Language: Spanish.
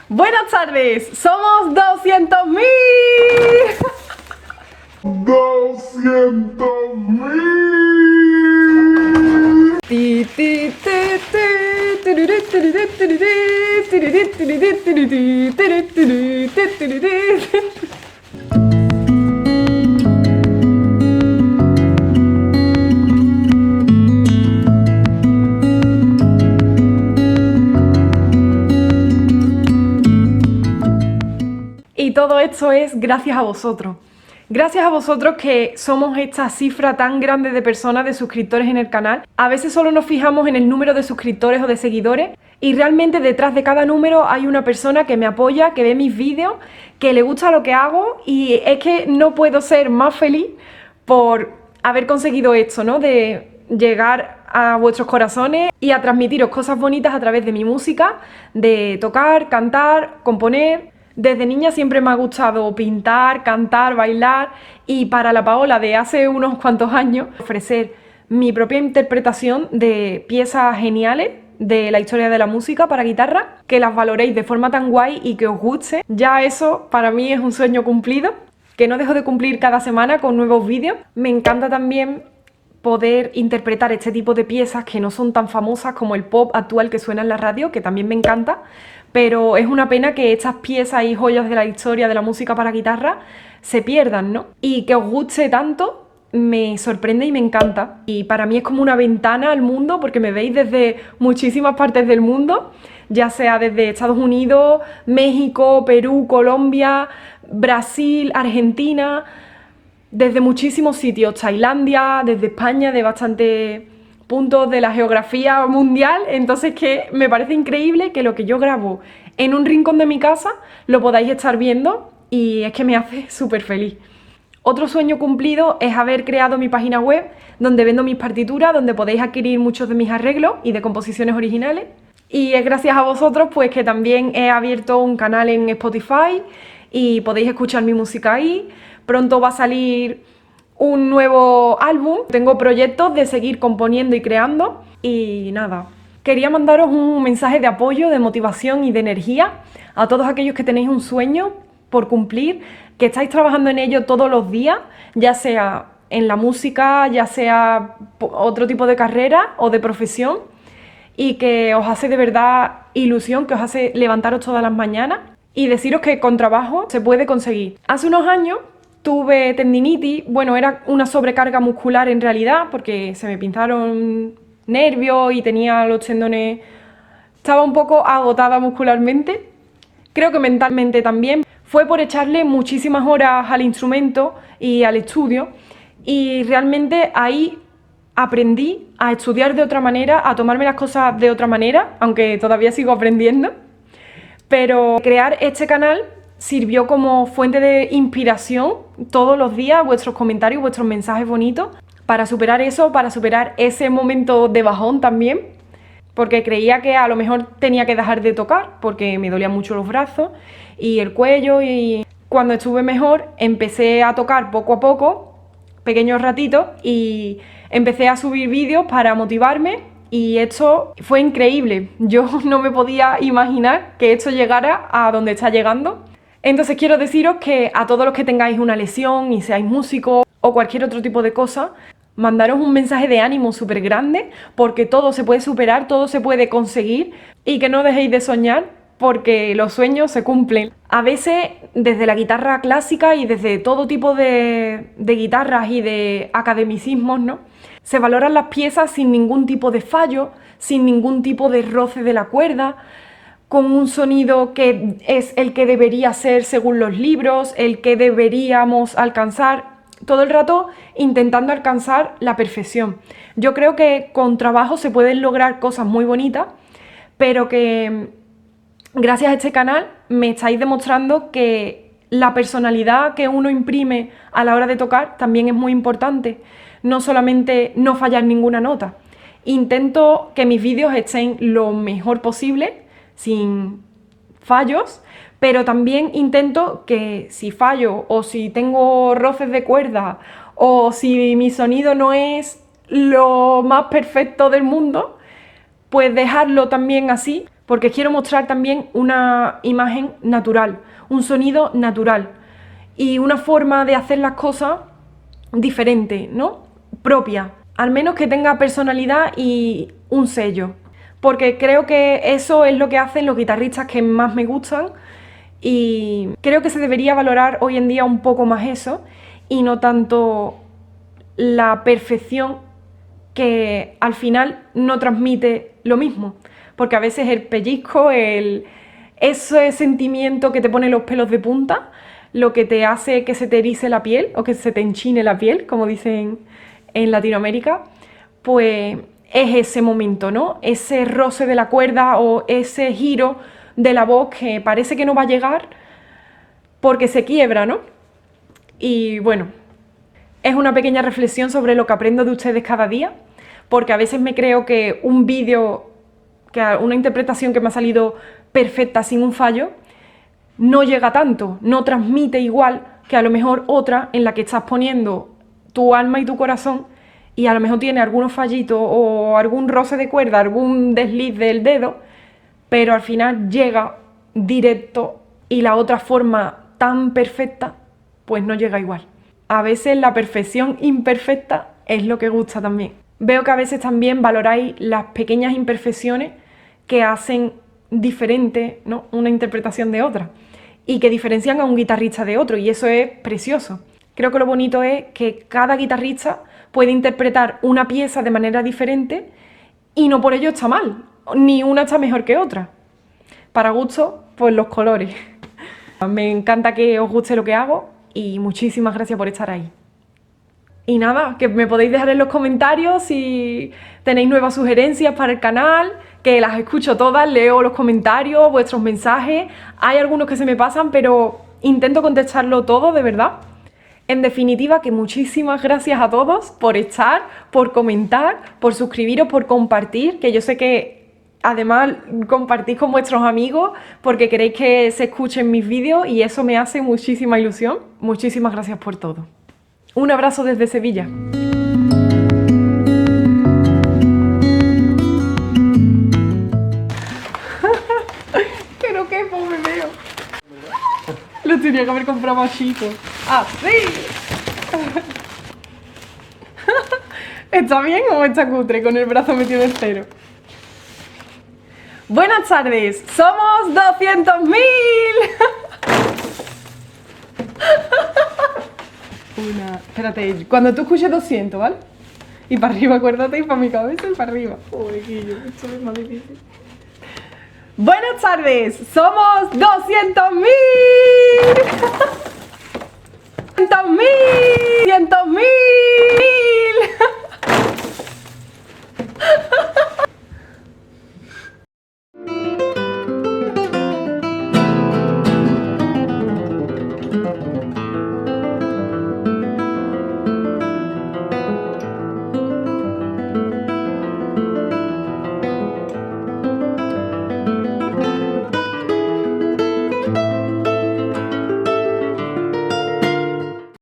Buenas tardes, somos 200.000. 200.000. Ti, ti, ti, ti, tururú, tururú, tururú, tururú, tururú, tururú, tururú, tururú, tururú. Y todo esto es gracias a vosotros. Gracias a vosotros que somos esta cifra tan grande de personas, de suscriptores en el canal. A veces solo nos fijamos en el número de suscriptores o de seguidores y realmente detrás de cada número hay una persona que me apoya, que ve mis vídeos, que le gusta lo que hago y es que no puedo ser más feliz por haber conseguido esto, ¿no? De llegar a vuestros corazones y a transmitiros cosas bonitas a través de mi música, de tocar, cantar, componer. Desde niña siempre me ha gustado pintar, cantar, bailar y para la Paola de hace unos cuantos años ofrecer mi propia interpretación de piezas geniales de la historia de la música para guitarra, que las valoréis de forma tan guay y que os guste. Ya eso para mí es un sueño cumplido, que no dejo de cumplir cada semana con nuevos vídeos. Me encanta también poder interpretar este tipo de piezas que no son tan famosas como el pop actual que suena en la radio, que también me encanta, pero es una pena que estas piezas y joyas de la historia de la música para guitarra se pierdan, ¿no? Y que os guste tanto me sorprende y me encanta. Y para mí es como una ventana al mundo porque me veis desde muchísimas partes del mundo, ya sea desde Estados Unidos, México, Perú, Colombia, Brasil, Argentina, desde muchísimos sitios, Tailandia, desde España, de bastantes puntos de la geografía mundial. Entonces que me parece increíble que lo que yo grabo en un rincón de mi casa lo podáis estar viendo y es que me hace súper feliz. Otro sueño cumplido es haber creado mi página web donde vendo mis partituras, donde podéis adquirir muchos de mis arreglos y de composiciones originales. Y es gracias a vosotros pues que también he abierto un canal en Spotify y podéis escuchar mi música ahí. Pronto va a salir un nuevo álbum, tengo proyectos de seguir componiendo y creando y nada. Quería mandaros un mensaje de apoyo, de motivación y de energía a todos aquellos que tenéis un sueño por cumplir, que estáis trabajando en ello todos los días, ya sea en la música, ya sea otro tipo de carrera o de profesión, y que os hace de verdad ilusión, que os hace levantaros todas las mañanas y deciros que con trabajo se puede conseguir. Hace unos años tuve tendinitis, bueno, era una sobrecarga muscular en realidad, porque se me pinzaron nervios y tenía los tendones, estaba un poco agotada muscularmente, creo que mentalmente también. Fue por echarle muchísimas horas al instrumento y al estudio y realmente ahí aprendí a estudiar de otra manera, a tomarme las cosas de otra manera, aunque todavía sigo aprendiendo. Pero crear este canal sirvió como fuente de inspiración todos los días, vuestros comentarios, vuestros mensajes bonitos, para superar eso, para superar ese momento de bajón también, porque creía que a lo mejor tenía que dejar de tocar, porque me dolían mucho los brazos y el cuello, y cuando estuve mejor empecé a tocar poco a poco, pequeños ratitos, y empecé a subir vídeos para motivarme. Y esto fue increíble, yo no me podía imaginar que esto llegara a donde está llegando. Entonces quiero deciros que a todos los que tengáis una lesión y seáis músicos o cualquier otro tipo de cosa, mandaros un mensaje de ánimo súper grande, porque todo se puede superar, todo se puede conseguir, y que no dejéis de soñar porque los sueños se cumplen. A veces desde la guitarra clásica y desde todo tipo de guitarras y de academicismos, ¿no?, se valoran las piezas sin ningún tipo de fallo, sin ningún tipo de roce de la cuerda, con un sonido que es el que debería ser según los libros, el que deberíamos alcanzar, todo el rato intentando alcanzar la perfección. Yo creo que con trabajo se pueden lograr cosas muy bonitas, pero que gracias a este canal me estáis demostrando que la personalidad que uno imprime a la hora de tocar también es muy importante. No solamente no fallar ninguna nota. Intento que mis vídeos estén lo mejor posible, sin fallos, pero también intento que si fallo o si tengo roces de cuerda o si mi sonido no es lo más perfecto del mundo, pues dejarlo también así, porque quiero mostrar también una imagen natural, un sonido natural y una forma de hacer las cosas diferente, ¿no? Propia, al menos que tenga personalidad y un sello, porque creo que eso es lo que hacen los guitarristas que más me gustan y creo que se debería valorar hoy en día un poco más eso y no tanto la perfección que al final no transmite lo mismo, porque a veces el pellizco, ese sentimiento que te pone los pelos de punta, lo que te hace que se te erice la piel o que se te enchine la piel, como dicen en Latinoamérica, pues es ese momento, ¿no? Ese roce de la cuerda o ese giro de la voz que parece que no va a llegar porque se quiebra, ¿no? Y bueno, es una pequeña reflexión sobre lo que aprendo de ustedes cada día, porque a veces me creo que un vídeo, que una interpretación que me ha salido perfecta sin un fallo, no llega tanto, no transmite igual que a lo mejor otra en la que estás poniendo tu alma y tu corazón y a lo mejor tiene algunos fallitos o algún roce de cuerda, algún desliz del dedo, pero al final llega directo y la otra forma tan perfecta pues no llega igual. A veces la perfección imperfecta es lo que gusta también. Veo que a veces también valoráis las pequeñas imperfecciones que hacen diferente, ¿no?, una interpretación de otra y que diferencian a un guitarrista de otro, y eso es precioso. Creo que lo bonito es que cada guitarrista puede interpretar una pieza de manera diferente y no por ello está mal, ni una está mejor que otra. Para gusto, pues los colores. Me encanta que os guste lo que hago y muchísimas gracias por estar ahí. Y nada, que me podéis dejar en los comentarios si tenéis nuevas sugerencias para el canal, que las escucho todas, leo los comentarios, vuestros mensajes. Hay algunos que se me pasan, pero intento contestarlo todo, de verdad. En definitiva, que muchísimas gracias a todos por estar, por comentar, por suscribiros, por compartir, que yo sé que además compartís con vuestros amigos porque queréis que se escuchen mis vídeos y eso me hace muchísima ilusión. Muchísimas gracias por todo. Un abrazo desde Sevilla. Pero qué pobre veo. Lo tenía que haber comprado más chico. ¡Ah, sí! ¿Está bien o está cutre con el brazo metido en cero? Buenas tardes, somos 200.000. Espérate, cuando tú escuches 200, ¿vale? Y para arriba, acuérdate, y para mi cabeza y para arriba. Pobrequillo, esto es más difícil. Buenas tardes, somos 200.000. 200.000.